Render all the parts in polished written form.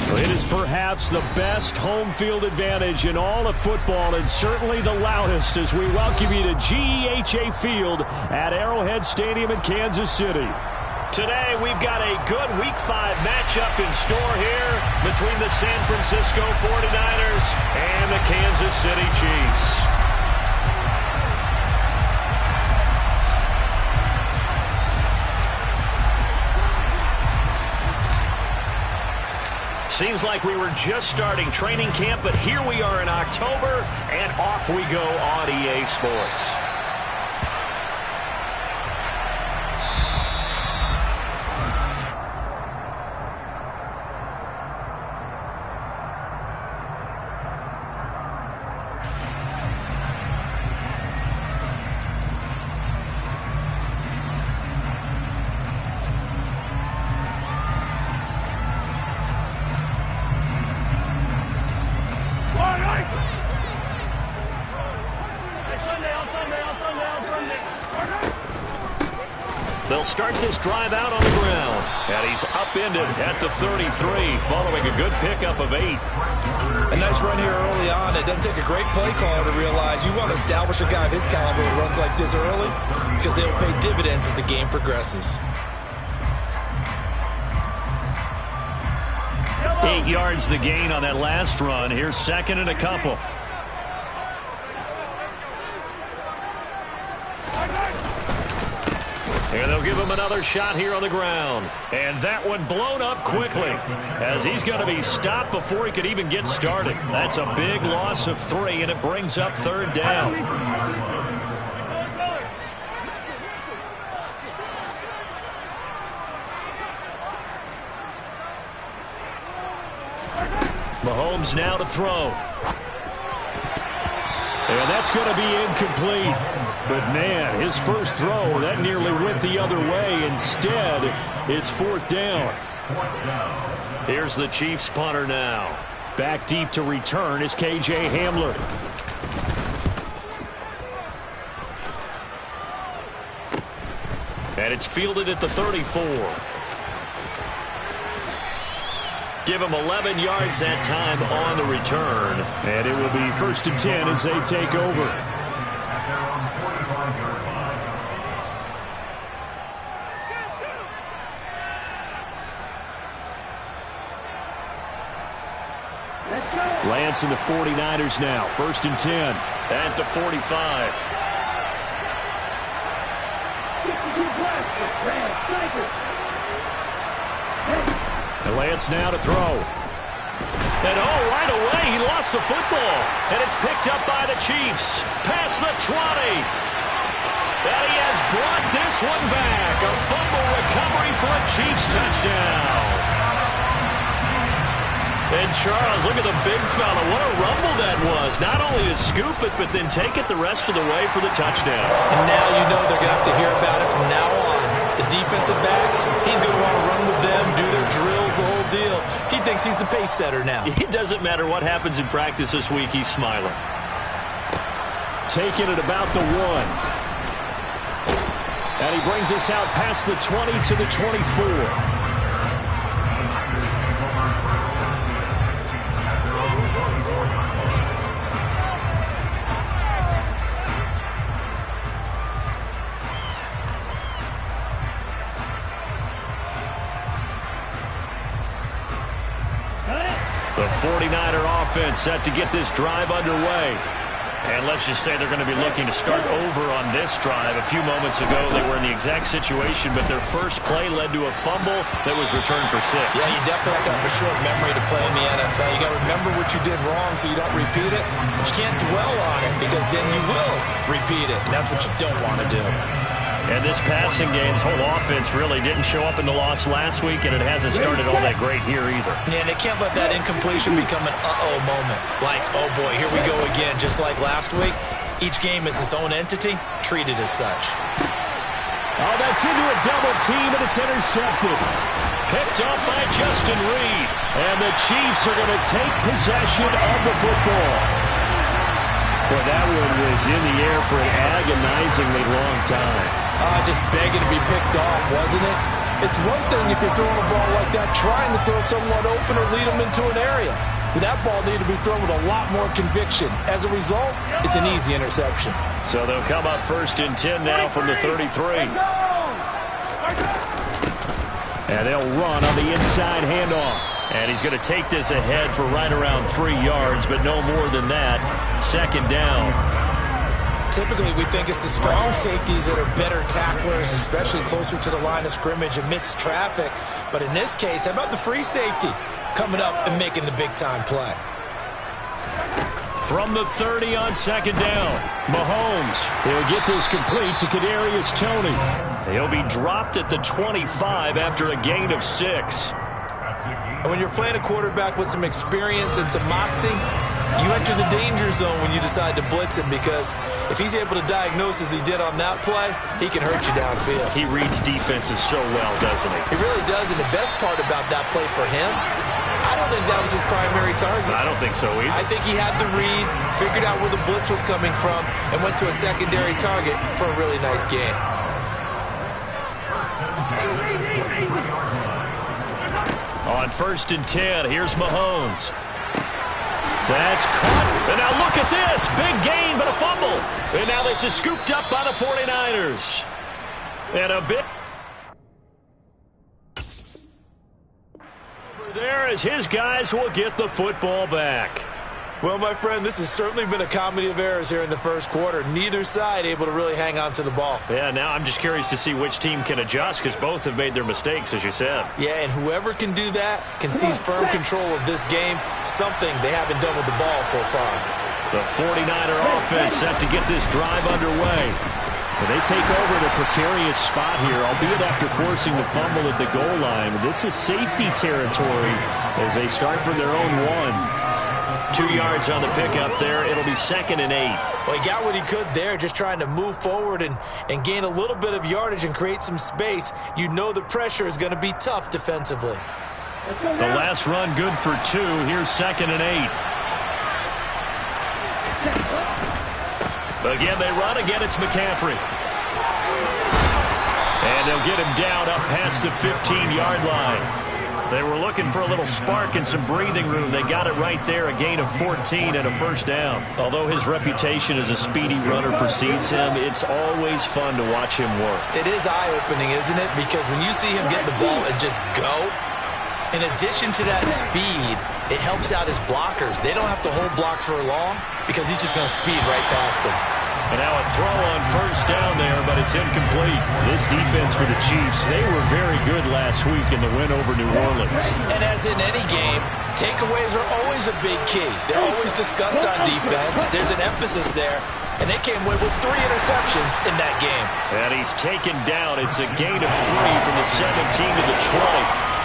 It is perhaps the best home field advantage in all of football, and certainly the loudest, as we welcome you to GEHA Field at Arrowhead Stadium in Kansas City. Today, we've got a good Week 5 matchup in store here between the San Francisco 49ers and the Kansas City Chiefs. Seems like we were just starting training camp, but here we are in October, and off we go on EA Sports. They'll start this drive out on the ground. And he's upended at the 33, following a good pickup of 8. A nice run here early on. It doesn't take a great play caller to realize you want to establish a guy of his caliber who runs like this early, because they will pay dividends as the game progresses. 8 yards the gain on that last run. Here's second and a couple. And they'll give him another shot here on the ground. And that one blown up quickly, as he's going to be stopped before he could even get started. That's a big loss of 3, and it brings up third down. Mahomes now to throw. And that's going to be incomplete. But, man, his first throw, that nearly went the other way. Instead, it's fourth down. Here's the Chiefs punter now. Back deep to return is KJ Hamler. And it's fielded at the 34. Give him 11 yards that time on the return. And it will be 1st and 10 as they take over. Lance and the 49ers now. 1st and 10 at the 45. And Lance now to throw. And right away he lost the football. And it's picked up by the Chiefs. Past the 20. And he has brought this one back. A fumble recovery for a Chiefs touchdown. And Charles, look at the big fella. What a rumble that was. Not only to scoop it, but then take it the rest of the way for the touchdown. And now you know they're going to have to hear about it from now on. The defensive backs, he's going to want to run with them, do their drills, the whole deal. He thinks he's the pace setter now. It doesn't matter what happens in practice this week. He's smiling. Taking it about the 1. And he brings us out past the 20 to the 24. The 49er offense set to get this drive underway. And let's just say they're going to be looking to start over on this drive. A few moments ago, they were in the exact situation, but their first play led to a fumble that was returned for 6. Yeah, you definitely have to have a short memory to play in the NFL. You got to remember what you did wrong so you don't repeat it, but you can't dwell on it because then you will repeat it, and that's what you don't want to do. And this passing game's whole offense really didn't show up in the loss last week, and it hasn't started all that great here either. Yeah, and they can't let that incompletion become an uh-oh moment. Like, oh boy, here we go again, just like last week. Each game is its own entity, treated as such. Oh, that's into a double team, and it's intercepted. Picked up by Justin Reed. And the Chiefs are going to take possession of the football. Well, that one was in the air for an agonizingly long time. Just begging to be picked off, wasn't it? It's one thing if you're throwing a ball like that, trying to throw someone open or lead them into an area. But that ball needed to be thrown with a lot more conviction. As a result, it's an easy interception. So they'll come up 1st and 10 now from the 33. And they'll run on the inside handoff. And he's going to take this ahead for right around 3 yards, but no more than that. 2nd down. Typically, we think it's the strong safeties that are better tacklers, especially closer to the line of scrimmage amidst traffic. But in this case, how about the free safety coming up and making the big-time play? From the 30 on 2nd down, Mahomes. He'll get this complete to Kadarius Toney. He'll be dropped at the 25 after a gain of 6. And when you're playing a quarterback with some experience and some moxie, you enter the danger zone when you decide to blitz him, because if he's able to diagnose as he did on that play, he can hurt you downfield. He reads defenses so well, doesn't he? He really does, and the best part about that play for him, I don't think that was his primary target. I don't think so either. I think he had the read, figured out where the blitz was coming from, and went to a secondary target for a really nice gain. On 1st and 10, here's Mahomes. That's caught. And now look at this. Big gain, but a fumble. And now this is scooped up by the 49ers. And a bit over there as his guys will get the football back. Well, my friend, this has certainly been a comedy of errors here in the first quarter. Neither side able to really hang on to the ball. Yeah, now I'm just curious to see which team can adjust, because both have made their mistakes, as you said. Yeah, and whoever can do that can seize firm control of this game, something they haven't done with the ball so far. The 49er offense set to get this drive underway. But they take over in a precarious spot here, albeit after forcing the fumble at the goal line. This is safety territory as they start from their own 1. 2 yards on the pickup there. It'll be 2nd and 8. Well, he got what he could there, just trying to move forward and gain a little bit of yardage and create some space. You know the pressure is going to be tough defensively. The last run good for 2. Here's 2nd and 8. Again, they run. Again, it's McCaffrey. And they'll get him down up past the 15-yard line. They were looking for a little spark and some breathing room. They got it right there, a gain of 14 and a 1st down. Although his reputation as a speedy runner precedes him, it's always fun to watch him work. It is eye-opening, isn't it? Because when you see him get the ball and just go, in addition to that speed, it helps out his blockers. They don't have to hold blocks for long because he's just going to speed right past them. And now a throw on 1st down there, but it's incomplete. This defense for the Chiefs, they were very good last week in the win over New Orleans. And as in any game, takeaways are always a big key. They're always discussed on defense. There's an emphasis there. And they came away with 3 interceptions in that game. And he's taken down. It's a gain of 3 from the 17 to the 20.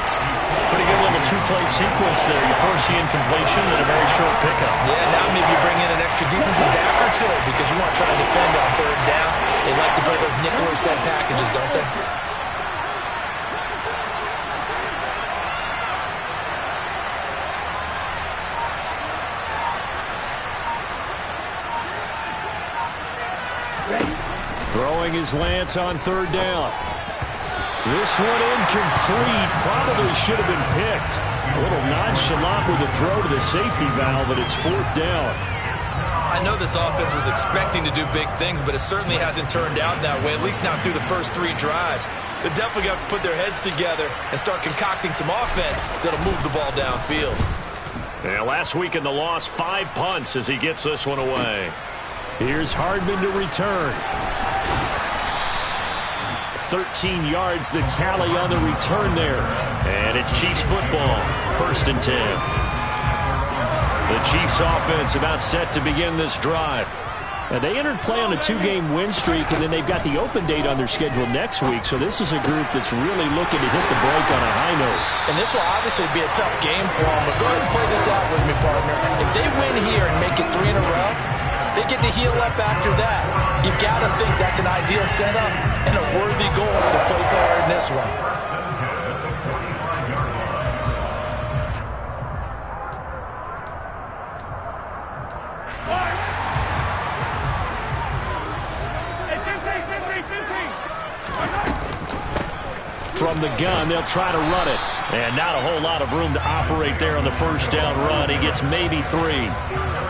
Pretty good little 2-play sequence there. You first see incompletion, then a very short pickup. Yeah, now maybe you bring in an extra defensive back or 2 because you want to try and defend on 3rd down. They like to play those nickel or set packages, don't they? Throwing his Lance on 3rd down. This one incomplete. Probably should have been picked. A little nonchalant with the throw to the safety valve, but it's 4th down. I know this offense was expecting to do big things, but it certainly hasn't turned out that way, at least not through the first 3 drives. They're definitely going to have to put their heads together and start concocting some offense that'll move the ball downfield. And last week in the loss, 5 punts as he gets this one away. Here's Hardman to return. 13 yards the tally on the return there. And it's Chiefs football, 1st and 10. The Chiefs offense about set to begin this drive. Now, they entered play on a 2-game win streak, and then they've got the open date on their schedule next week. So this is a group that's really looking to hit the break on a high note. And this will obviously be a tough game for them. But go ahead and play this out with me, partner. If they win here and make it 3 in a row, they get to heal up after that. You got to think that's an ideal setup and a worthy goal for the play caller in this one. From the gun, they'll try to run it. And not a whole lot of room to operate there on the first down run. He gets maybe 3.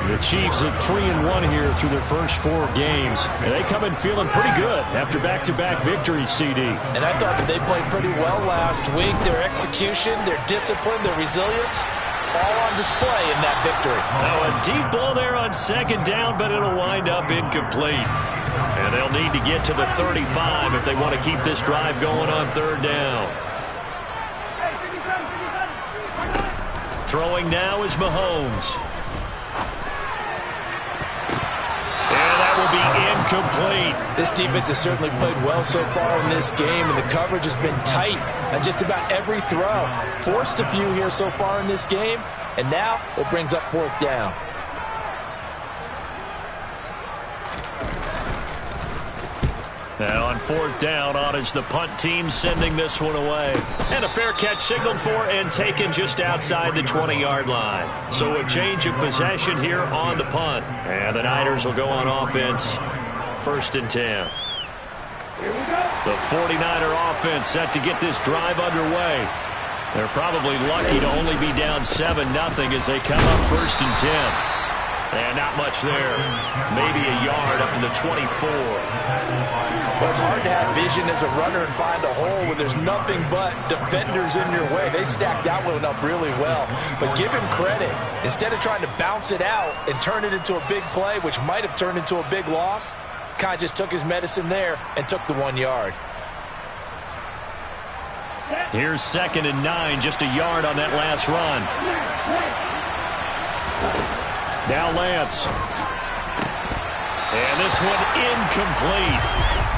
The Chiefs at 3-1 here through their first 4 games. And they come in feeling pretty good after back-to-back victories, CD. And I thought that they played pretty well last week. Their execution, their discipline, their resilience, all on display in that victory. Now a deep ball there on 2nd down, but it'll wind up incomplete. And they'll need to get to the 35 if they want to keep this drive going on 3rd down. Throwing now is Mahomes. And that will be incomplete. This defense has certainly played well so far in this game, and the coverage has been tight on just about every throw. Forced a few here so far in this game, and now it brings up 4th down. Now on 4th down, on is the punt team sending this one away. And a fair catch signaled for and taken just outside the 20-yard line. So a change of possession here on the punt. And the Niners will go on offense, 1st and 10. The 49er offense set to get this drive underway. They're probably lucky to only be down 7-0 as they come up 1st and 10. And not much there. Maybe a yard up to the 24. Well, it's hard to have vision as a runner and find a hole when there's nothing but defenders in your way. They stacked that one up really well. But give him credit. Instead of trying to bounce it out and turn it into a big play, which might have turned into a big loss, kind of just took his medicine there and took the 1 yard. Here's 2nd and 9, just a yard on that last run. Now Lance. And this one incomplete.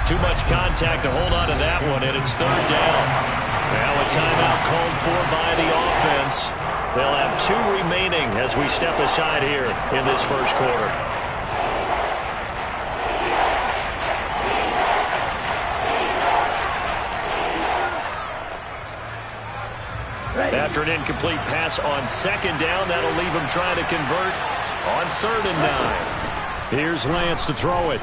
Too much contact to hold on to that one, and it's 3rd down. Now a timeout called for by the offense. They'll have 2 remaining as we step aside here in this first quarter. After an incomplete pass on 2nd down, that'll leave him trying to convert on 3rd and 9. Here's Lance to throw it.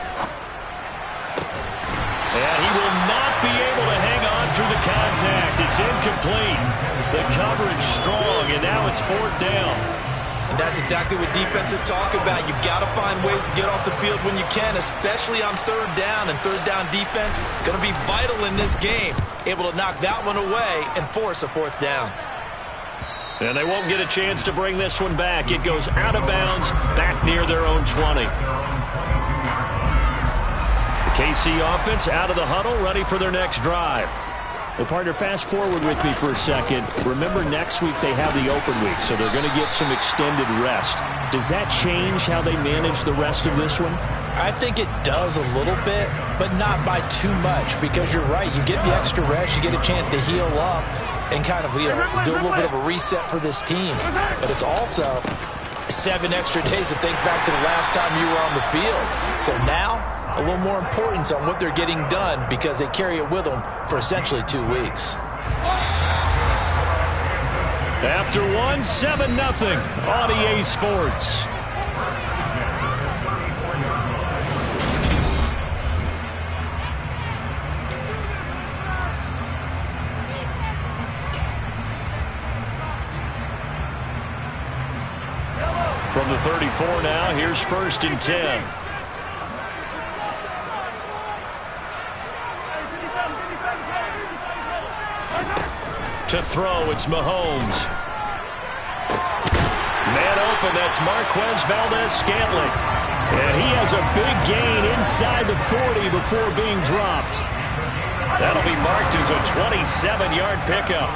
And he will not be able to hang on through the contact. It's incomplete. The coverage strong, and now it's 4th down. And that's exactly what defenses talk about. You've got to find ways to get off the field when you can, especially on 3rd down. And 3rd down defense going to be vital in this game. Able to knock that one away and force a 4th down. And they won't get a chance to bring this one back. It goes out of bounds, back near their own 20. The KC offense out of the huddle, ready for their next drive. Well, partner, fast forward with me for a second. Remember, next week they have the open week, so they're going to get some extended rest. Does that change how they manage the rest of this one? I think it does a little bit, but not by too much, because you're right. You get the extra rest, you get a chance to heal up and kind of, do a little bit of a reset for this team. But it's also 7 extra days to think back to the last time you were on the field. So now, a little more importance on what they're getting done because they carry it with them for essentially 2 weeks. After 7-0 on EA Sports. From the 34 now, here's 1st and 10. To throw, it's Mahomes. Man open, that's Marquez Valdez-Scantling. And he has a big gain inside the 40 before being dropped. That'll be marked as a 27-yard pickup.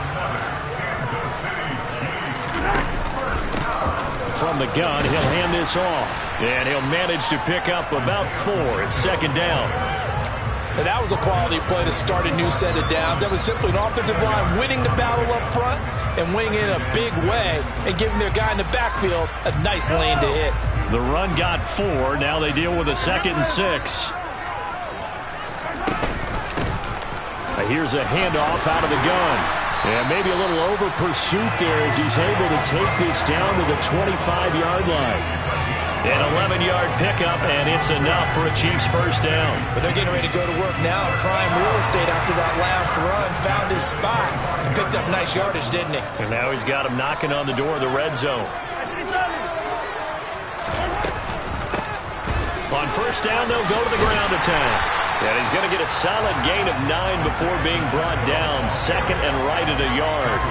From the gun, he'll hand this off. And he'll manage to pick up about 4. It's second down. And that was a quality play to start a new set of downs. That was simply an offensive line winning the battle up front and winning it in a big way and giving their guy in the backfield a nice lane to hit. The run got 4. Now they deal with a 2nd and 6. Here's a handoff out of the gun. And maybe a little over pursuit there as he's able to take this down to the 25-yard line. An 11-yard pickup, and it's enough for a Chiefs first down. But they're getting ready to go to work now. Prime real estate after that last run. Found his spot and picked up nice yardage, didn't he? And now he's got him knocking on the door of the red zone. On first down, they'll go to the ground attack. And he's going to get a solid gain of 9 before being brought down. Second and right at a yard.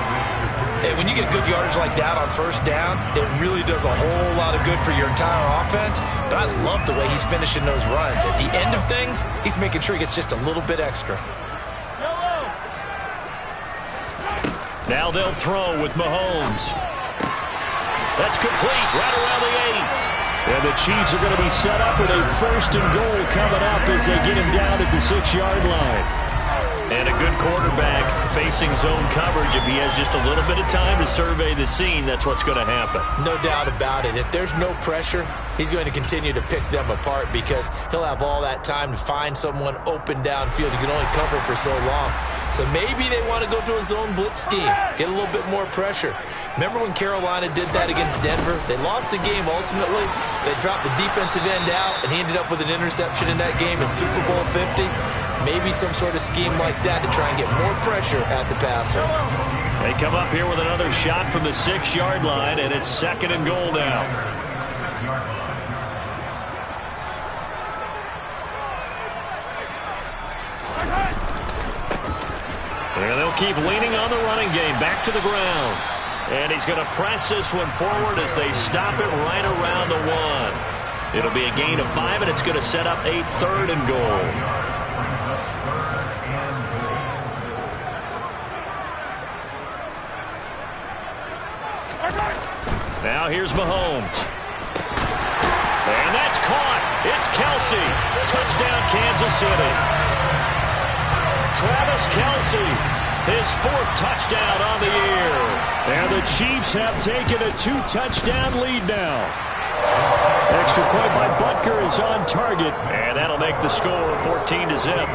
Hey, when you get good yardage like that on first down, it really does a whole lot of good for your entire offense. But I love the way he's finishing those runs. At the end of things, he's making sure he gets just a little bit extra. Now they'll throw with Mahomes. That's complete right around the 8. And the Chiefs are going to be set up with a first and goal coming up as they get him down at the 6-yard line. And a good quarterback facing zone coverage. If he has just a little bit of time to survey the scene, that's what's going to happen. No doubt about it. If there's no pressure, he's going to continue to pick them apart because he'll have all that time to find someone open downfield. He can only cover for so long. So maybe they want to go to a zone blitz scheme, get a little bit more pressure. Remember when Carolina did that against Denver? They lost the game ultimately. They dropped the defensive end out, and he ended up with an interception in that game in Super Bowl 50. Maybe some sort of scheme like that to try and get more pressure at the passer. They come up here with another shot from the 6-yard line, and it's second and goal now. And they'll keep leaning on the running game. Back to the ground. And he's going to press this one forward as they stop it right around the 1. It'll be a gain of 5, and it's going to set up a third and goal. Now here's Mahomes. And that's caught. It's Kelsey. Touchdown, Kansas City. Travis Kelsey, his 4th touchdown on the year. And the Chiefs have taken a 2-touchdown lead now. Extra point by Butker is on target. And that'll make the score 14-0.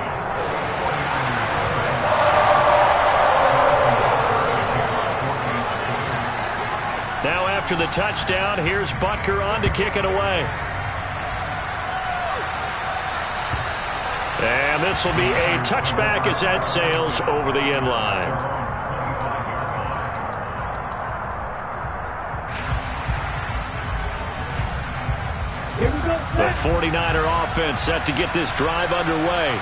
Now after the touchdown, here's Butker on to kick it away. And this will be a touchback as that sails over the end line. The 49er offense set to get this drive underway.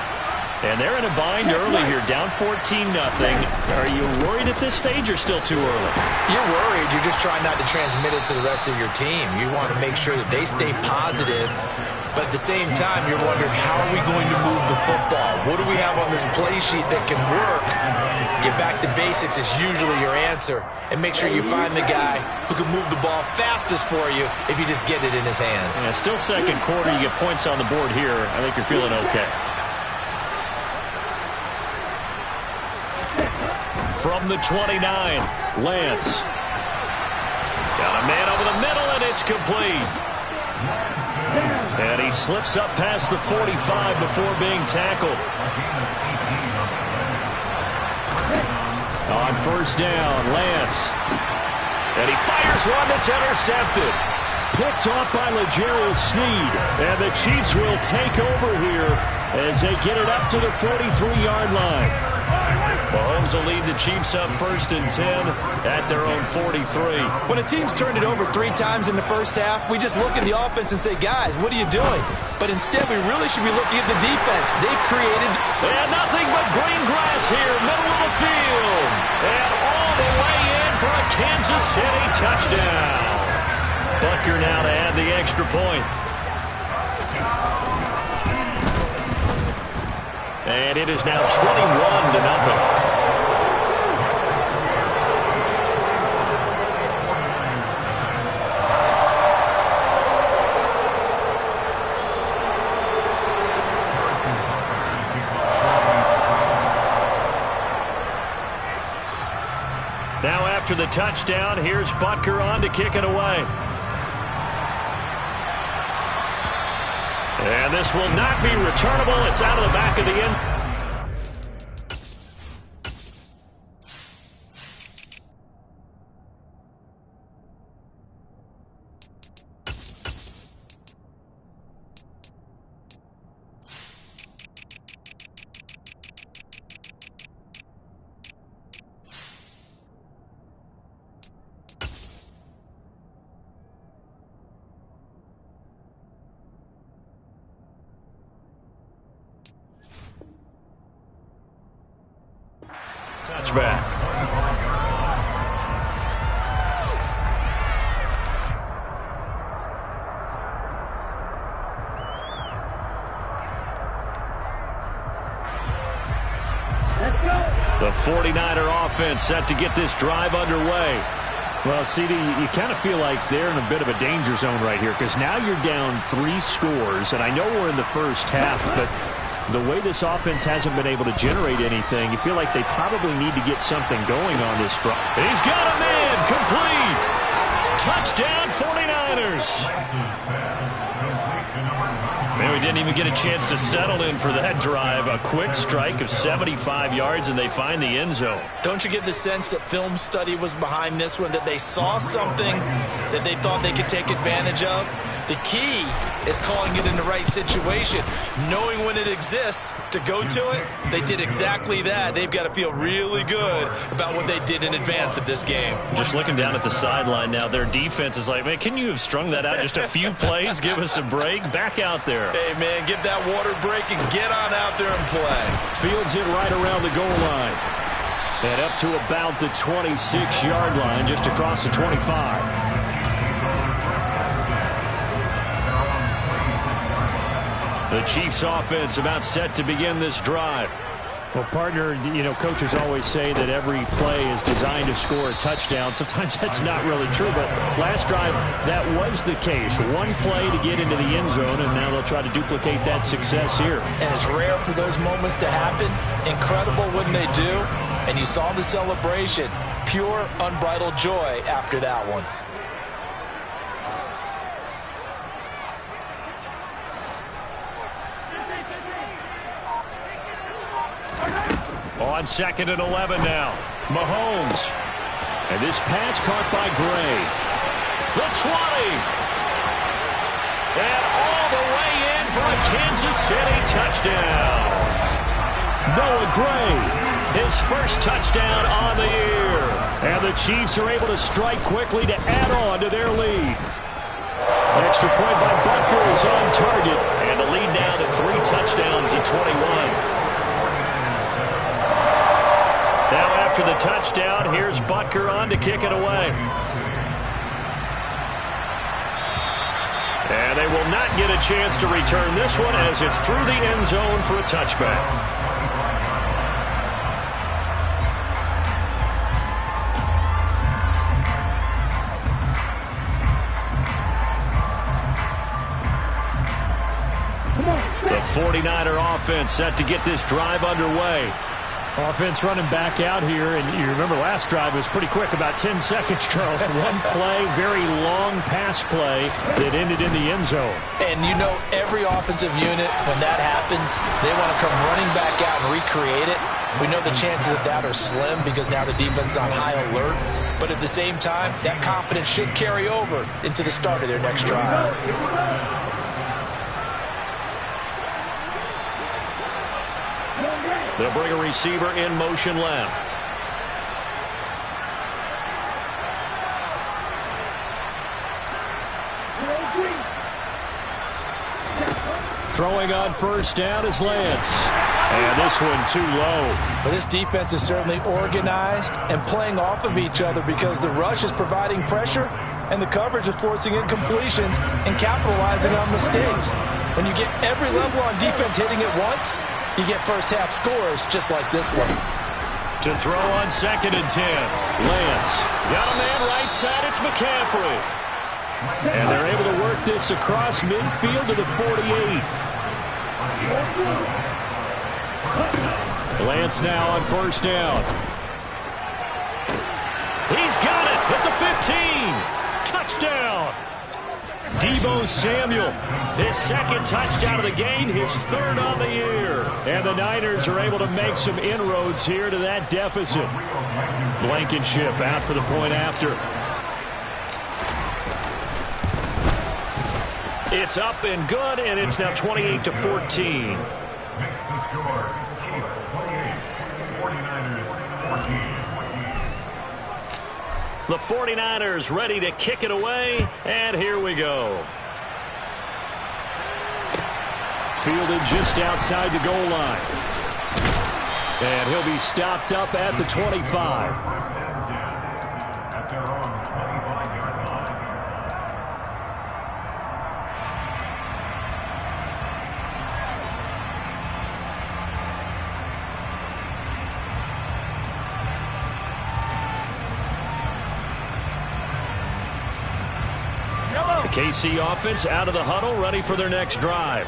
And they're in a bind early here, down 14-0. Are you worried at this stage or still too early? You're worried. You're just trying not to transmit it to the rest of your team. You want to make sure that they stay positive. But at the same time, you're wondering, how are we going to move the football? What do we have on this play sheet that can work? Get back to basics is usually your answer. And make sure you find the guy who can move the ball fastest for you if you just get it in his hands. Yeah, still second quarter. You get points on the board here. I think you're feeling okay. From the 29, Lance. Got a man over the middle, and it's complete. And he slips up past the 45 before being tackled. On first down, Lance. And he fires one that's intercepted. Picked off by L'Jarius Sneed. And the Chiefs will take over here as they get it up to the 43-yard line. Mahomes will lead the Chiefs up first and 10 at their own 43. When a team's turned it over 3 times in the first half, we just look at the offense and say, guys, what are you doing? But instead, we really should be looking at the defense. They've created... And nothing but green grass here, middle of the field. And all the way in for a Kansas City touchdown. Butker now to add the extra point. And it is now 21-0. Now after the touchdown, here's Butker on to kick it away. And this will not be returnable. It's out of the back of the end. Touchback. The 49er offense set to get this drive underway. Well, CD, you kind of feel like they're in a bit of a danger zone right here because now you're down 3 scores, and I know we're in the first half, but the way this offense hasn't been able to generate anything, you feel like they probably need to get something going on this drive. He's got a man, complete. Touchdown 49ers. Man, we didn't even get a chance to settle in for that drive. A quick strike of 75 yards, and they find the end zone. Don't you get the sense that film study was behind this one, that they saw something that they thought they could take advantage of? The key is calling it in the right situation, knowing when it exists to go to it. They did exactly that. They've got to feel really good about what they did in advance of this game. Just looking down at the sideline now, their defense is like, man, can you have strung that out just a few plays? Give us a break. Back out there. Hey, man, give that water break and get on out there and play. Fields it right around the goal line. And up to about the 26-yard line, just across the 25. The Chiefs offense about set to begin this drive. Well, partner, you know, coaches always say that every play is designed to score a touchdown. Sometimes that's not really true, but last drive, that was the case. One play to get into the end zone, and now they'll try to duplicate that success here. And it's rare for those moments to happen. Incredible when they do. And you saw the celebration. Pure, unbridled joy after that one. On 2nd and 11 now. Mahomes. And this pass caught by Gray. The 20. And all the way in for a Kansas City touchdown. Noah Gray, his first touchdown on the year. And the Chiefs are able to strike quickly to add on to their lead. Extra point by Butker is on target. And the lead now to 3 touchdowns at 21. Now after the touchdown, here's Butker on to kick it away. And they will not get a chance to return this one as it's through the end zone for a touchback. The 49er offense set to get this drive underway. Offense running back out here, and you remember last drive was pretty quick, about 10 seconds, Charles. One play, very long pass play that ended in the end zone. And you know every offensive unit, when that happens, they want to come running back out and recreate it. We know the chances of that are slim because now the defense is on high alert. But at the same time, that confidence should carry over into the start of their next drive. They'll bring a receiver in motion left. Throwing on first down is Lance. And this one too low. But this defense is certainly organized and playing off of each other because the rush is providing pressure. and the coverage is forcing incompletions and capitalizing on mistakes. When you get every level on defense hitting at once, you get first-half scores just like this one. To throw on 2nd and 10. Lance got a man right side. It's McCaffrey. And they're able to work this across midfield to the 48. Lance now on 1st down. He's got it at the 15. Touchdown. Deebo Samuel, his 2nd touchdown of the game, his 3rd on the year. And the Niners are able to make some inroads here to that deficit. Blankenship out for the point after. It's up and good, and it's now 28-14. Makes the score. Chiefs 28, 49ers 14. The 49ers ready to kick it away, and here we go. Fielded just outside the goal line. And he'll be stopped up at the 25. At their own 25-yard line. The KC offense out of the huddle, ready for their next drive.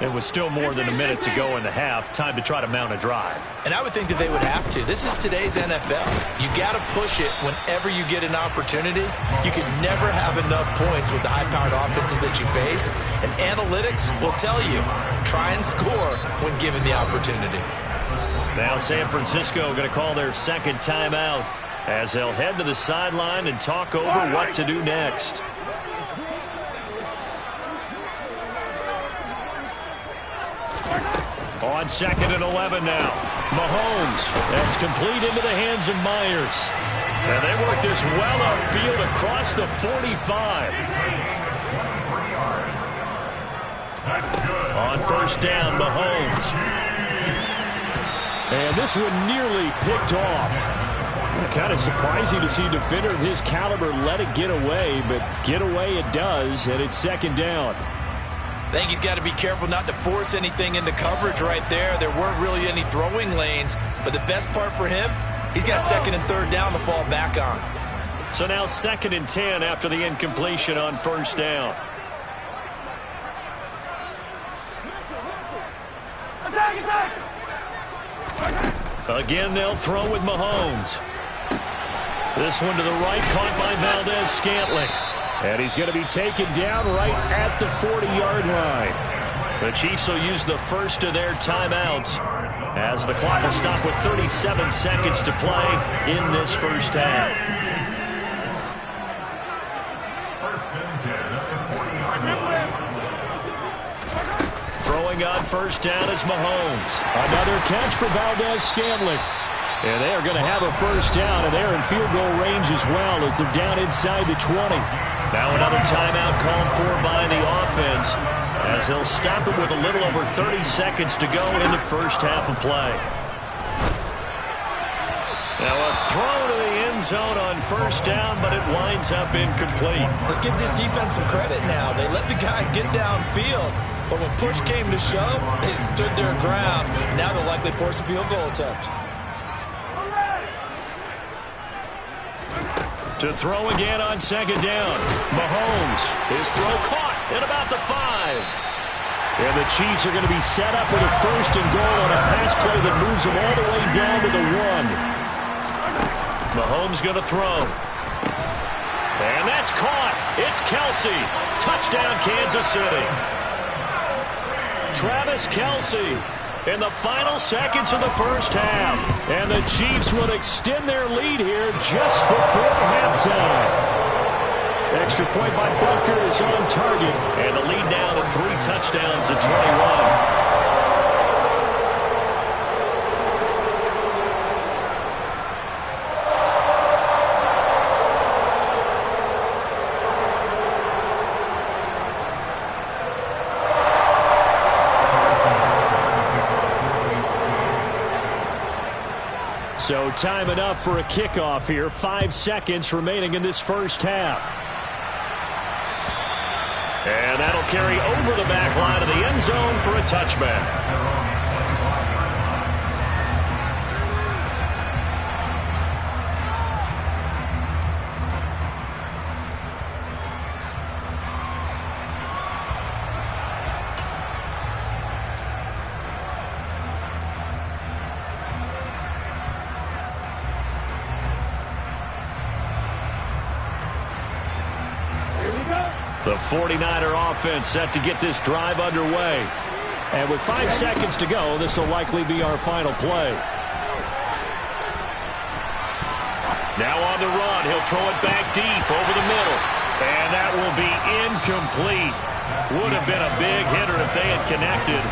It was still more than a minute to go in the half. Time to try to mount a drive. And I would think that they would have to. This is today's NFL. You got to push it whenever you get an opportunity. You can never have enough points with the high-powered offenses that you face. And analytics will tell you, try and score when given the opportunity. Now San Francisco going to call their 2nd timeout as they'll head to the sideline and talk over what to do next. On 2nd and 11 now. Mahomes. That's complete into the hands of Myers. And they work this well upfield across the 45. On 1st down, Mahomes. And this one nearly picked off. Kind of surprising to see a defender of his caliber let it get away, but get away it does, and it's 2nd down. I think he's got to be careful not to force anything into coverage right there. There weren't really any throwing lanes, but the best part for him, he's got 2nd and 3rd down to fall back on. So now 2nd and 10 after the incompletion on 1st down. Again, they'll throw with Mahomes. This one to the right, caught by Valdez-Scantling. And he's going to be taken down right at the 40-yard line. The Chiefs will use the first of their timeouts as the clock will stop with 37 seconds to play in this first half. Throwing on 1st down is Mahomes. Another catch for Valdez-Scantling. And they are going to have a 1st down, and they're in field goal range as well as they're down inside the 20. Now another timeout called for by the offense as they'll stop it with a little over 30 seconds to go in the first half of play. Now a throw to the end zone on 1st down, but it winds up incomplete. Let's give this defense some credit now. They let the guys get downfield, but when push came to shove, they stood their ground. Now they'll likely force a field goal attempt. To throw again on 2nd down. Mahomes. His throw caught at about the 5. And the Chiefs are going to be set up with a 1st and goal on a pass play that moves them all the way down to the 1. Mahomes going to throw. And that's caught. It's Kelce. Touchdown, Kansas City. Travis Kelce in the final seconds of the first half. And the Chiefs will extend their lead here just before halftime. Extra point by Butker is on target. And the lead now to 3 touchdowns at 21. So time enough for a kickoff here. 5 seconds remaining in this first half. And that'll carry over the back line of the end zone for a touchback. The 49er offense set to get this drive underway. And with 5 seconds to go, this will likely be our final play. Now on the run, he'll throw it back deep over the middle. And that will be incomplete. Would have been a big hitter if they had connected.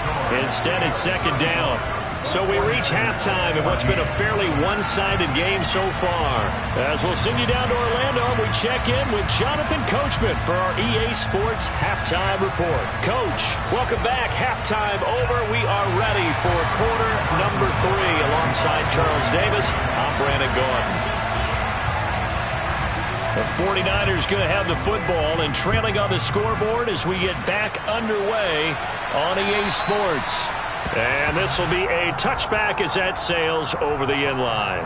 Instead, it's second down. So we reach halftime in what's been a fairly one-sided game so far. As we'll send you down to Orlando, we check in with Jonathan Coachman for our EA Sports Halftime Report. Coach, welcome back. Halftime over. We are ready for quarter number 3. Alongside Charles Davis, I'm Brandon Gordon. The 49ers going to have the football and trailing on the scoreboard as we get back underway on EA Sports. And this will be a touchback as that sails over the end line.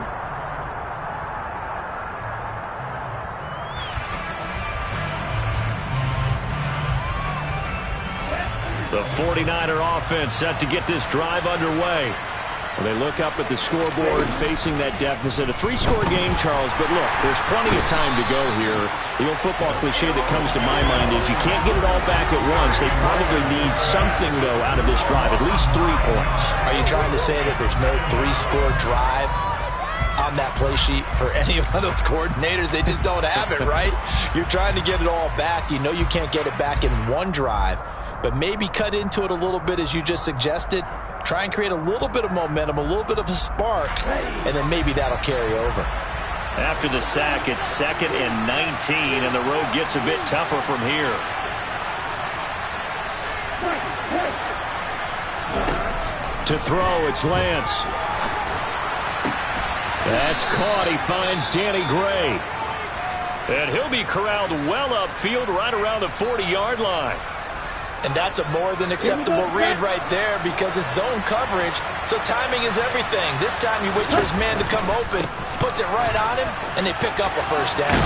The 49er offense set to get this drive underway. Well, they look up at the scoreboard facing that deficit. A 3-score game, Charles, but look, there's plenty of time to go here. The old football cliche that comes to my mind is you can't get it all back at once. They probably need something, though, out of this drive, at least 3 points. Are you trying to say that there's no 3-score drive on that play sheet for any of those coordinators? They just don't have it, right? You're trying to get it all back. You know you can't get it back in one drive, but maybe cut into it a little bit as you just suggested. Try and create a little bit of momentum, a little bit of a spark, and then maybe that'll carry over. After the sack, it's 2nd and 19, and the road gets a bit tougher from here. To throw, it's Lance. That's caught. He finds Danny Gray. And he'll be corralled well upfield right around the 40-yard line. And that's a more than acceptable read right there because it's zone coverage, so timing is everything. This time he waits for his man to come open, puts it right on him, and they pick up a first down.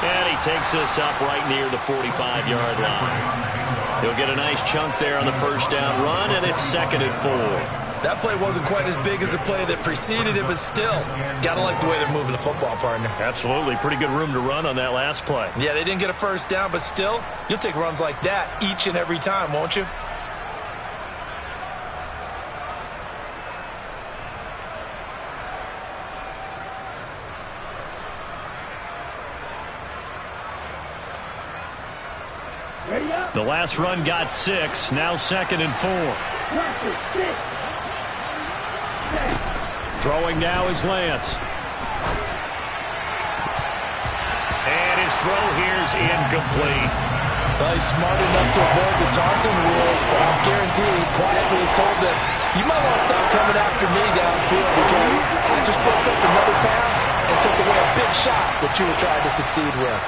And he takes this up right near the 45-yard line. He'll get a nice chunk there on the first down run, and it's 2nd and 4. That play wasn't quite as big as the play that preceded it, but still, gotta like the way they're moving the football, partner. Absolutely. Pretty good room to run on that last play. Yeah, they didn't get a first down, but still, you'll take runs like that each and every time, won't you? The last run got 6, now 2nd and 4. Throwing now is Lance. And his throw here's incomplete. Well, he's smart enough to avoid the taunting rule, but I'm guaranteed he quietly has told them, you might want to stop coming after me downfield because I just broke up another pass and took away a big shot that you were trying to succeed with.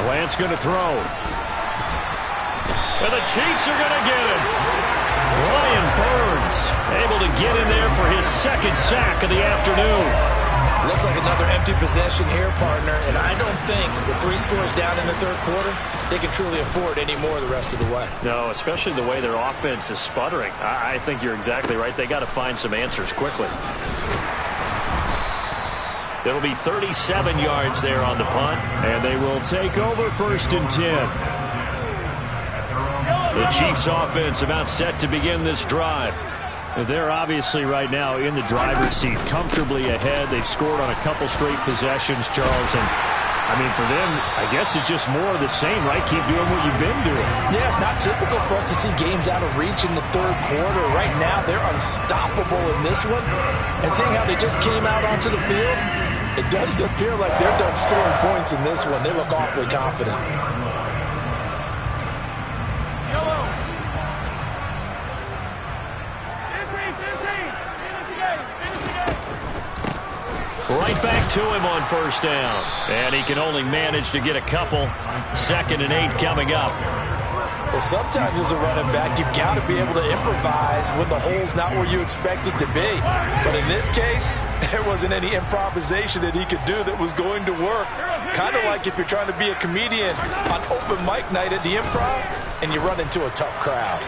Lance going to throw. And the Chiefs are going to get him. Brian Burns able to get in there for his 2nd sack of the afternoon. Looks like another empty possession here, partner, and I don't think with 3 scores down in the 3rd quarter, they can truly afford any more the rest of the way. No, especially the way their offense is sputtering. I think you're exactly right. They got to find some answers quickly. It'll be 37 yards there on the punt, and they will take over 1st and 10. The Chiefs offense about set to begin this drive. They're obviously right now in the driver's seat, comfortably ahead. They've scored on a couple straight possessions, Charles, and I mean, for them, I guess it's just more of the same, right? Keep doing what you've been doing. Yeah, it's not typical for us to see games out of reach in the 3rd quarter. Right now, they're unstoppable in this one. And seeing how they just came out onto the field, it does appear like they're done scoring points in this one. They look awfully confident. Right back to him on first down. And he can only manage to get a couple. 2nd and 8 coming up. Well, sometimes as a running back, you've got to be able to improvise when the hole's not where you expect it to be. But in this case, there wasn't any improvisation that he could do that was going to work. Kind of like if you're trying to be a comedian on open mic night at the Improv and you run into a tough crowd.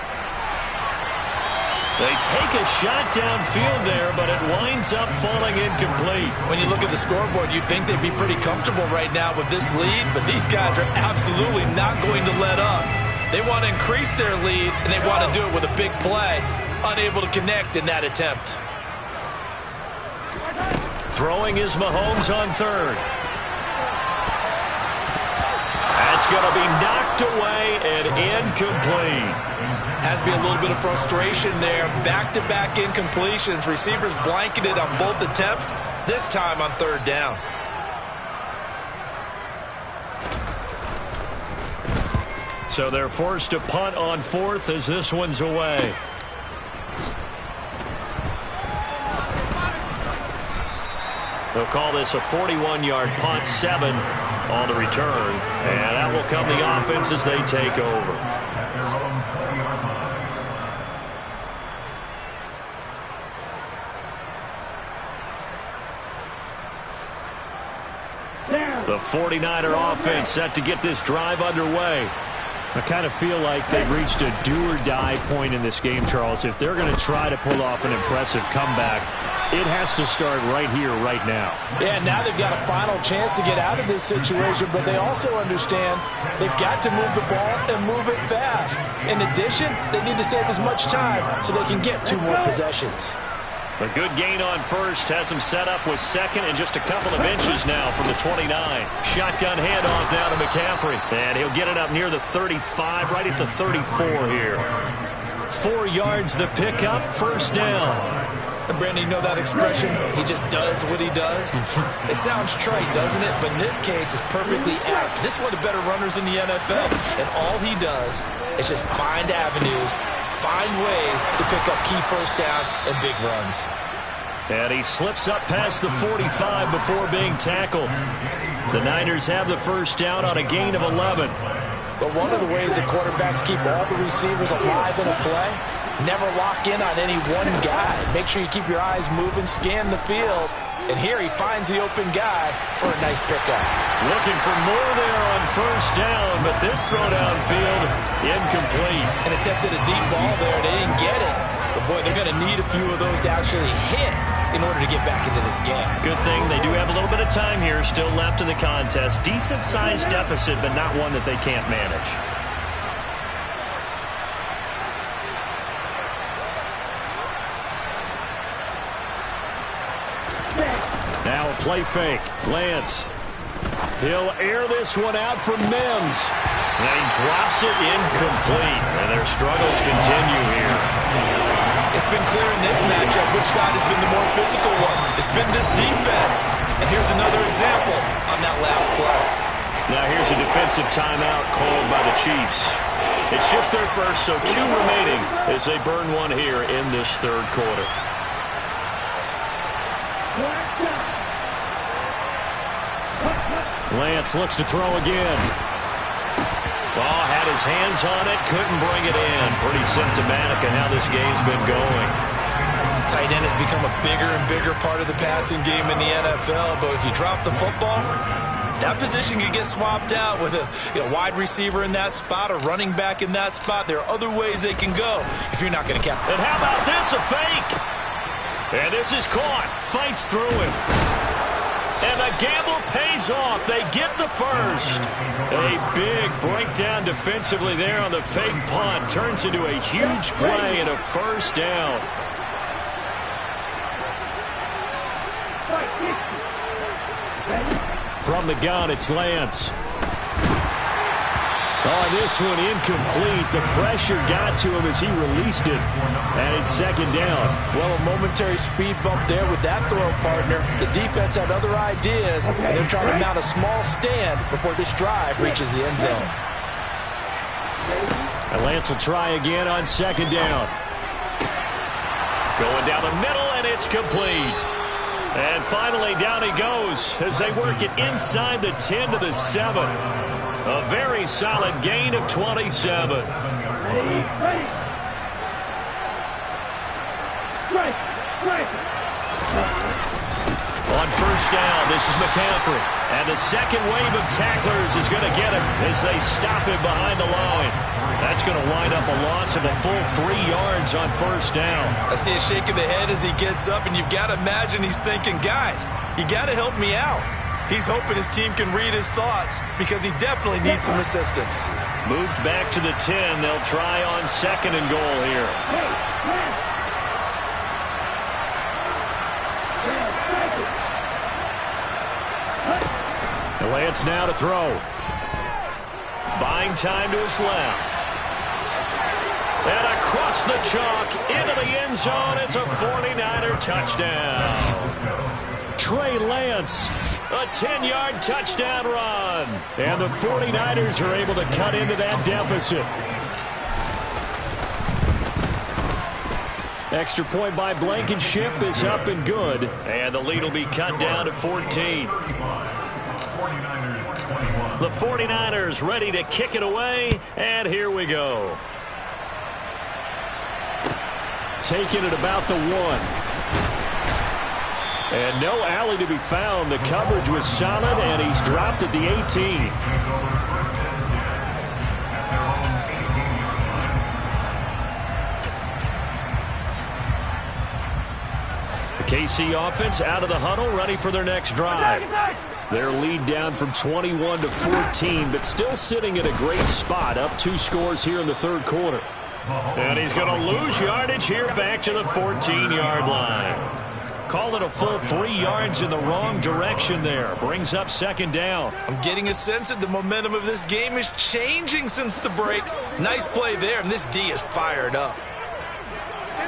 They take a shot downfield there, but it winds up falling incomplete. When you look at the scoreboard, you'd think they'd be pretty comfortable right now with this lead, but these guys are absolutely not going to let up. They want to increase their lead, and they want to do it with a big play. Unable to connect in that attempt. Throwing is Mahomes on 3rd. That's going to be knocked away and incomplete. Has to be a little bit of frustration there. Back-to-back incompletions. Receivers blanketed on both attempts, this time on 3rd down. So they're forced to punt on 4th as this one's away. They'll call this a 41-yard punt, 7 on the return. And that will come the offense as they take over. The 49er offense set to get this drive underway. I kind of feel like they've reached a do-or-die point in this game, Charles. If they're going to try to pull off an impressive comeback, it has to start right here, right now. Yeah, now they've got a final chance to get out of this situation, but they also understand they've got to move the ball and move it fast. In addition, they need to save as much time so they can get 2 more possessions. A good gain on 1st has him set up with 2nd and just a couple of inches now from the 29. Shotgun handoff down to McCaffrey. And he'll get it up near the 35, right at the 34 here. 4 yards the pickup, 1st down. And Brandon, you know that expression, he just does what he does? It sounds trite, doesn't it? But in this case, it's perfectly apt. This is one of the better runners in the NFL. And all he does is just find avenues, find ways to pick up key first downs and big runs. And he slips up past the 45 before being tackled. The Niners have the first down on a gain of 11. But one of the ways that quarterbacks keep all the receivers alive in a play, never lock in on any one guy. Make sure you keep your eyes moving, scan the field. And here he finds the open guy for a nice pickup. Looking for more there on first down, but this throw downfield, incomplete. And attempted a deep ball there. They didn't get it. But, boy, they're going to need a few of those to actually hit in order to get back into this game. Good thing they do have a little bit of time here still left in the contest. Decent-sized deficit, but not one that they can't manage. Now a play fake. Lance. He'll air this one out for Mims. And he drops it incomplete. And their struggles continue here. It's been clear in this matchup which side has been the more physical one. It's been this defense. And here's another example on that last play. Now here's a defensive timeout called by the Chiefs. It's just their first, so 2 remaining as they burn one here in this 3rd quarter. Lance looks to throw again. Ball had his hands on it, couldn't bring it in. Pretty symptomatic of how this game's been going. Tight end has become a bigger and bigger part of the passing game in the NFL, but if you drop the football, that position can get swapped out with a wide receiver in that spot, a running back in that spot. There are other ways they can go if you're not going to catch. And how about this, a fake? And this is caught, fights through him. And the gamble pays off. They get the first. A big breakdown defensively there on the fake punt. Turns into a huge play and a first down. From the gun, it's Lance. Oh, this one incomplete. The pressure got to him as he released it. And it's 2nd down. Well, a momentary speed bump there with that throw partner. The defense had other ideas, and they're trying to mount a small stand before this drive reaches the end zone. And Lance will try again on 2nd down. Going down the middle, and it's complete. And finally, down he goes as they work it inside the 10 to the 7. A very solid gain of 27. On first down, this is McCaffrey. And the second wave of tacklers is going to get him as they stop him behind the line. That's going to wind up a loss of a full 3 yards on first down. I see a shake of the head as he gets up, and you've got to imagine he's thinking, guys, you got to help me out. He's hoping his team can read his thoughts because he definitely needs some assistance. Moved back to the 10. They'll try on second and goal here. Lance now to throw. Buying time to his left. And across the chalk into the end zone. It's a 49er touchdown. Trey Lance, a 10-yard touchdown run. And the 49ers are able to cut into that deficit. Extra point by Blankenship is up and good. And the lead will be cut down to 14. The 49ers ready to kick it away, and here we go. Taking it about the 1. And no alley to be found. The coverage was solid, and he's dropped at the 18. The KC offense out of the huddle, ready for their next drive. Their lead down from 21 to 14, but still sitting at a great spot, up 2 scores here in the third quarter. And he's going to lose yardage here back to the 14-yard line. Call it a full 3 yards in the wrong direction there. Brings up second down. I'm getting a sense that the momentum of this game is changing since the break. Nice play there, and this D is fired up.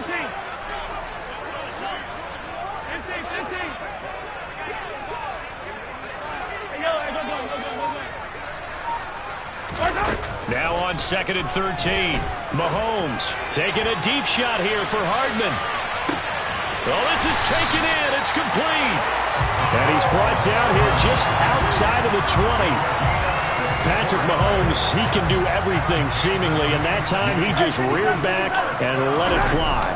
15. Now on second and 13. Mahomes taking a deep shot here for Hardman. Oh, this is taken in. It's complete. And he's brought down here just outside of the 20. Patrick Mahomes, he can do everything seemingly, and that time he just reared back and let it fly.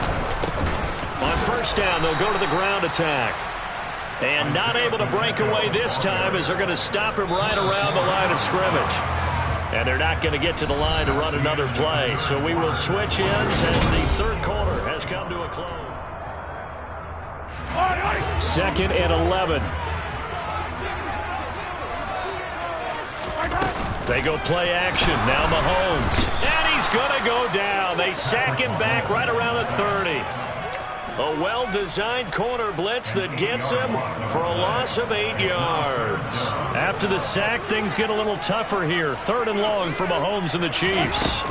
On first down, they'll go to the ground attack. And not able to break away this time as they're going to stop him right around the line of scrimmage. And they're not going to get to the line to run another play. So we will switch ends as the third quarter has come to a close. Second and 11. They go play action. Now Mahomes. And he's going to go down. They sack him back right around the 30. A well-designed corner blitz that gets him for a loss of 8 yards. After the sack, things get a little tougher here. Third and long for Mahomes and the Chiefs.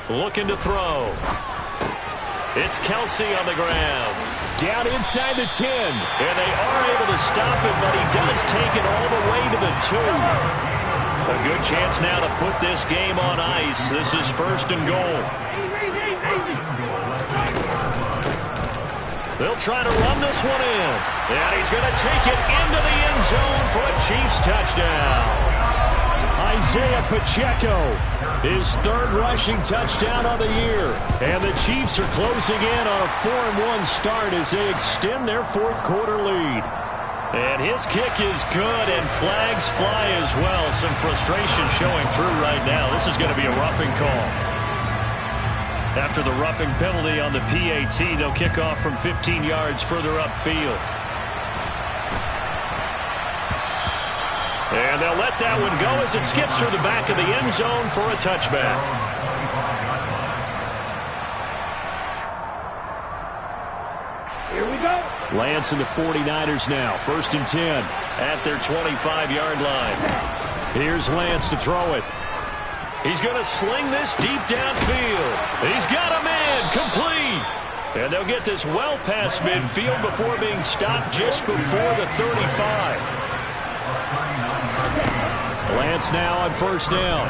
Looking to throw. It's Kelsey on the ground. Down inside the 10. And they are able to stop him, but he does take it all the way to the 2. A good chance now to put this game on ice. This is first and goal. They'll try to run this one in. And he's going to take it into the end zone for a Chiefs touchdown. Isaiah Pacheco, his third rushing touchdown of the year. And the Chiefs are closing in on a 4-1 start as they extend their fourth quarter lead. And his kick is good, and flags fly as well. Some frustration showing through right now. This is going to be a roughing call. After the roughing penalty on the PAT, they'll kick off from 15 yards further upfield. And they'll let that one go as it skips through the back of the end zone for a touchback. Here we go. Lance and the 49ers now. First and 10 at their 25-yard line. Here's Lance to throw it. He's going to sling this deep downfield. He's got a man complete. And they'll get this well past midfield before being stopped just before the 35. Lance now on first down.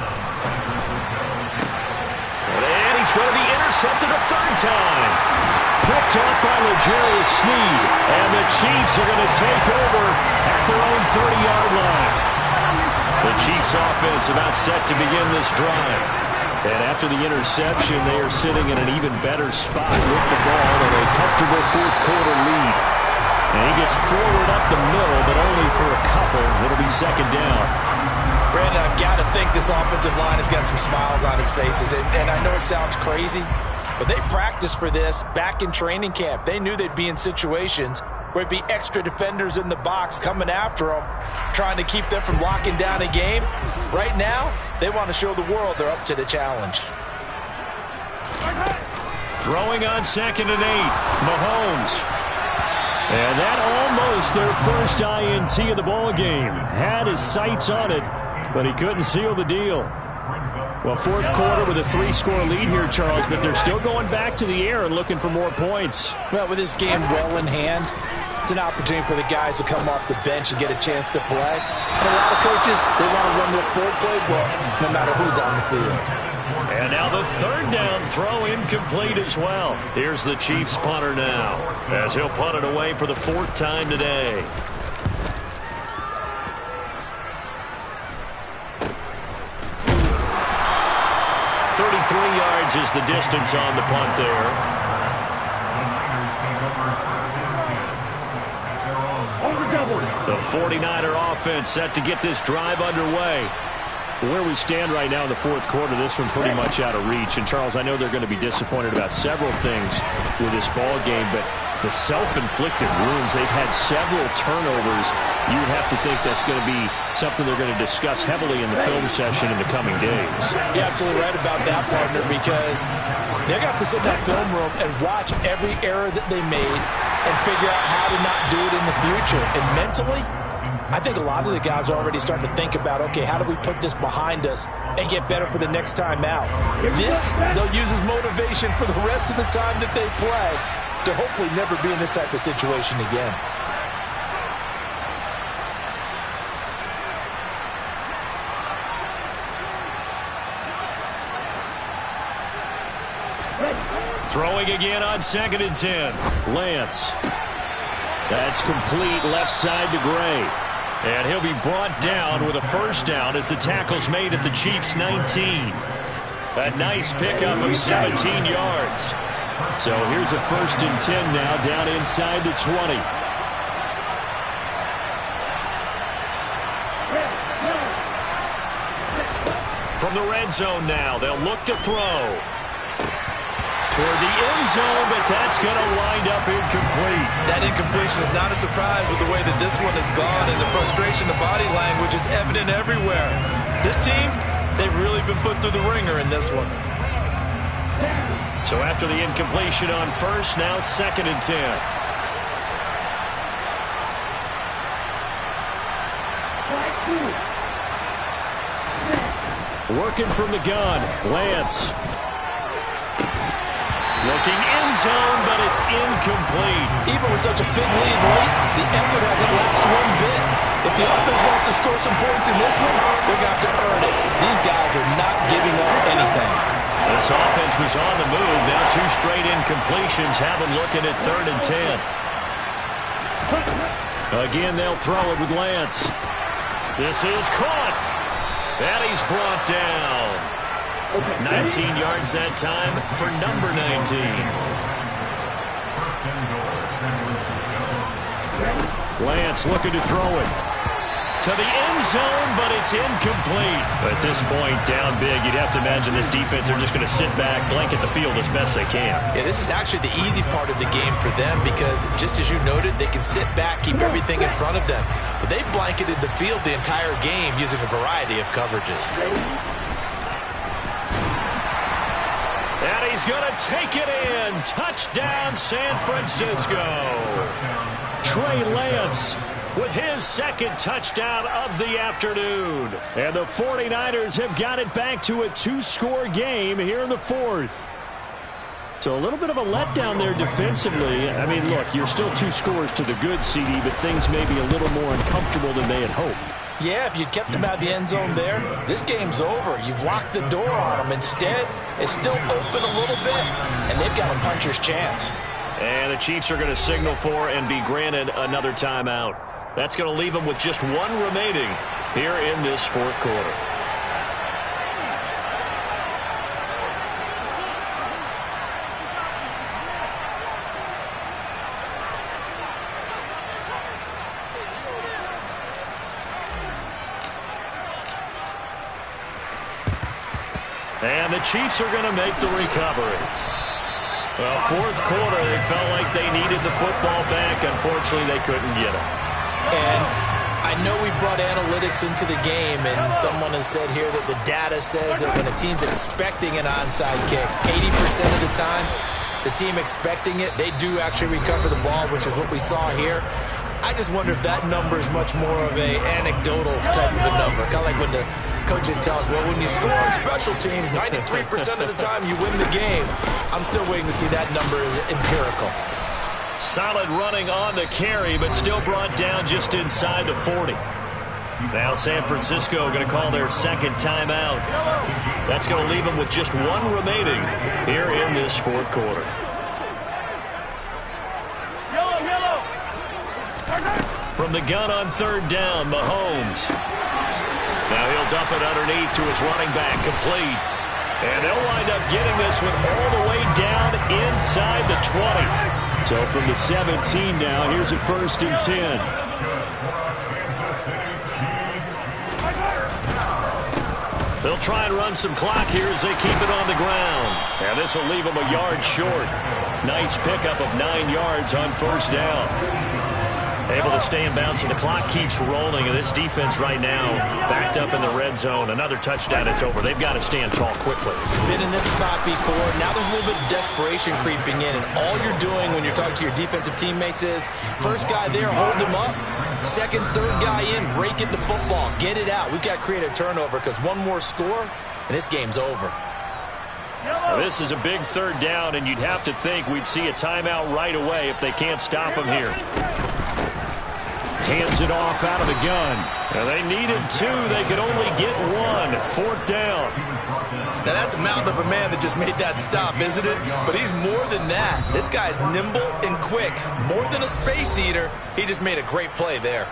And he's going to be intercepted a third time. picked off by L'Jarius Sneed. And the Chiefs are going to take over at their own 30-yard line. The Chiefs offense about set to begin this drive. And after the interception, they are sitting in an even better spot with the ball and a comfortable fourth-quarter lead. And he gets forward up the middle, but only for a couple. It'll be second down. Brandon, I've got to think this offensive line has got some smiles on its faces. And I know it sounds crazy, but they practiced for this back in training camp. They knew they'd be in situations where it'd be extra defenders in the box coming after them, trying to keep them from locking down a game. Right now, they want to show the world they're up to the challenge. Throwing on 2nd and 8, Mahomes. And that almost their first INT of the ball game. Had his sights on it, but he couldn't seal the deal. Well, fourth quarter with a 3-score lead here, Charles, but they're still going back to the air and looking for more points. Well, with this game well in hand, it's an opportunity for the guys to come off the bench and get a chance to play. And a lot of coaches, they want to run their full playbook no matter who's on the field. And now the third down throw incomplete as well. Here's the Chiefs punter now, as he'll punt it away for the 4th time today. Yards is the distance on the punt there. The 49er offense set to get this drive underway. Where we stand right now in the fourth quarter, this one pretty much out of reach. And, Charles, I know they're going to be disappointed about several things with this ball game, but the self-inflicted wounds, they've had several turnovers. You would have to think that's going to be something they're going to discuss heavily in the film session in the coming days. You're absolutely right about that, partner, because they're going to have to sit in that film room and watch every error that they made and figure out how to not do it in the future. And mentally, I think a lot of the guys are already starting to think about, okay, how do we put this behind us and get better for the next time out? This, they'll use as motivation for the rest of the time that they play to hopefully never be in this type of situation again. Throwing again on 2nd and 10. Lance. That's complete left side to Gray. And he'll be brought down with a first down as the tackle's made at the Chiefs' 19. A nice pickup of 17 yards. So here's a 1st and 10 now down inside the 20. From the red zone now, they'll look to throw. Toward the end zone, but that's going to wind up incomplete. That incompletion is not a surprise with the way that this one has gone, and the frustration, the body language is evident everywhere. This team, they've really been put through the ringer in this one. So after the incompletion on first, now 2nd and 10. Working from the gun, Lance. Looking end zone, but it's incomplete. Even with such a big lead late, the effort hasn't lapsed one bit. If the offense wants to score some points in this one, they're going to have to earn it. These guys are not giving up anything. This offense was on the move. Now 2 straight incompletions have them looking at 3rd and 10. Again, they'll throw it with Lance. This is caught. And he's brought down. 19 yards that time for number 19. Lance looking to throw it to the end zone, but it's incomplete. At this point, down big, you'd have to imagine this defense are just going to sit back, blanket the field as best they can. Yeah, this is actually the easy part of the game for them because, just as you noted, they can sit back, keep everything in front of them. But they blanketed the field the entire game using a variety of coverages. And he's going to take it in. Touchdown, San Francisco. Trey Lance with his 2nd touchdown of the afternoon. And the 49ers have got it back to a 2-score game here in the 4th. So a little bit of a letdown there defensively. I mean, look, you're still 2 scores to the good, CD, but things may be a little more uncomfortable than they had hoped. Yeah, if you kept them out of the end zone there, this game's over. You've locked the door on them. Instead, it's still open a little bit, and they've got a puncher's chance. And the Chiefs are going to signal for and be granted another timeout. That's going to leave them with just one remaining here in this fourth quarter. And the Chiefs are going to make the recovery. Well, fourth quarter, they felt like they needed the football back. Unfortunately, they couldn't get it. And I know we brought analytics into the game, and someone has said here that the data says that when a team's expecting an onside kick, 80% of the time, the team expecting it, they do actually recover the ball, which is what we saw here. I just wonder if that number is much more of a anecdotal type of a number. Kind of like when the coaches tell us, well, when you score on special teams, 93% of the time you win the game. I'm still waiting to see that number as empirical. Solid running on the carry, but still brought down just inside the 40. Now San Francisco going to call their second timeout. That's going to leave them with just one remaining here in this fourth quarter. From the gun on third down, Mahomes. Now he'll dump it underneath to his running back, complete. And they'll wind up getting this one all the way down inside the 20. So from the 17 now, here's a 1st and 10. They'll try and run some clock here as they keep it on the ground. And this will leave them a yard short. Nice pickup of 9 yards on first down. Able to stay in bounds, and the clock keeps rolling. And this defense right now backed up in the red zone. Another touchdown, it's over. They've got to stand tall quickly. Been in this spot before. Now there's a little bit of desperation creeping in. And all you're doing when you're talking to your defensive teammates is, first guy there, hold him up. Second, third guy in, rake at the football. Get it out. We've got to create a turnover because one more score, and this game's over. Now, this is a big third down, and you'd have to think we'd see a timeout right away if they can't stop him here. Hands it off out of the gun. Now they needed 2. They could only get 1. 4th down. Now that's a mountain of a man that just made that stop, isn't it? But he's more than that. This guy's nimble and quick. More than a space eater. He just made a great play there.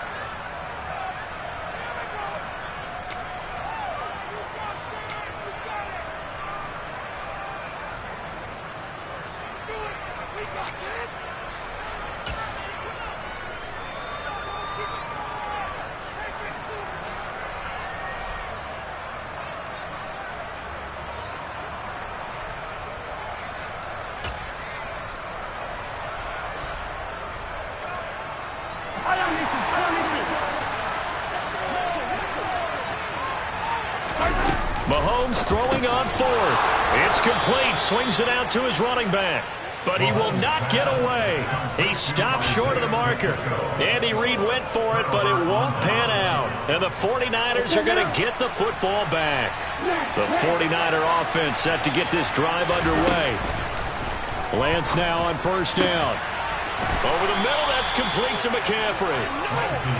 Mahomes throwing on 4th. It's complete. Swings it out to his running back. But he will not get away. He stopped short of the marker. Andy Reid went for it, but it won't pan out. And the 49ers are going to get the football back. The 49er offense set to get this drive underway. Lance now on first down. Over the middle, that's complete to McCaffrey.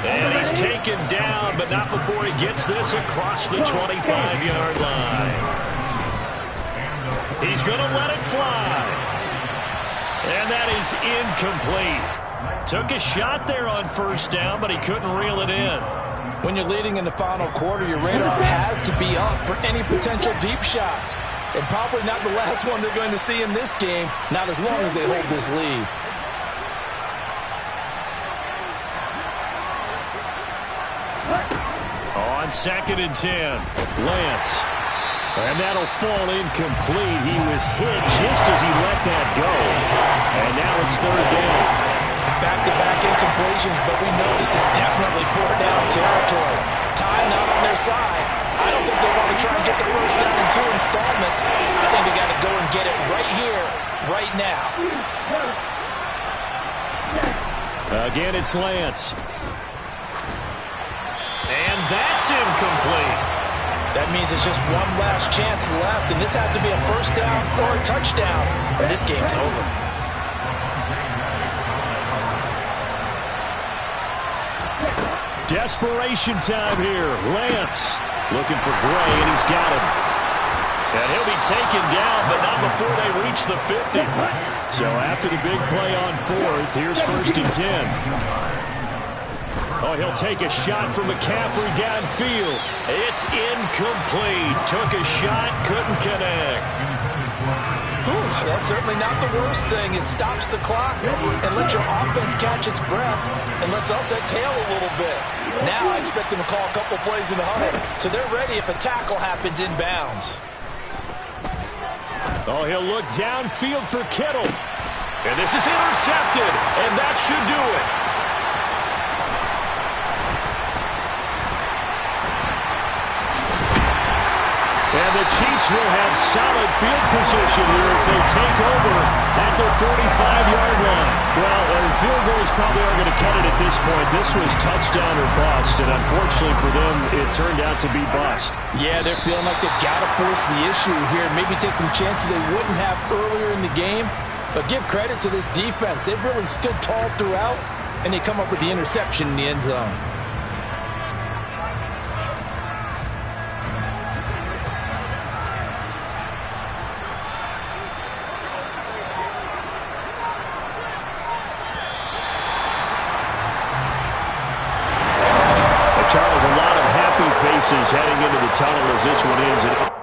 And he's taken down, but not before he gets this across the 25-yard line. He's going to let it fly. And that is incomplete. Took a shot there on first down, but he couldn't reel it in. When you're leading in the final quarter, your radar has to be up for any potential deep shots. And probably not the last one they're going to see in this game, not as long as they hold this lead. On 2nd and 10, Lance. And that'll fall incomplete. He was hit just as he let that go. And now it's 3rd down. Back-to-back incompletions, but we know this is definitely 4th down territory. Time not on their side. I don't think they want to try and get the first down in 2 installments. I think they got to go and get it right here, right now. Again, it's Lance. And that's incomplete. That means it's just one last chance left, and this has to be a first down or a touchdown, or this game's over. Desperation time here. Lance looking for Gray, and he's got him. And he'll be taken down, but not before they reach the 50. So after the big play on fourth, here's 1st and 10. Oh, he'll take a shot from McCaffrey downfield. It's incomplete. Took a shot, couldn't connect. That's certainly not the worst thing. It stops the clock and lets your offense catch its breath and lets us exhale a little bit. Now I expect them to call a couple plays in the huddle, so they're ready if a tackle happens inbounds. Oh, he'll look downfield for Kittle. And this is intercepted, and that should do it. And the Chiefs will have solid field position here as they take over at their 45-yard line. Well, field goals probably aren't going to cut it at this point. This was touchdown or bust, and unfortunately for them, it turned out to be bust. Yeah, they're feeling like they've got to force the issue here, maybe take some chances they wouldn't have earlier in the game. But give credit to this defense. They've really stood tall throughout, and they come up with the interception in the end zone. Charles, a lot of happy faces heading into the tunnel as this one ends.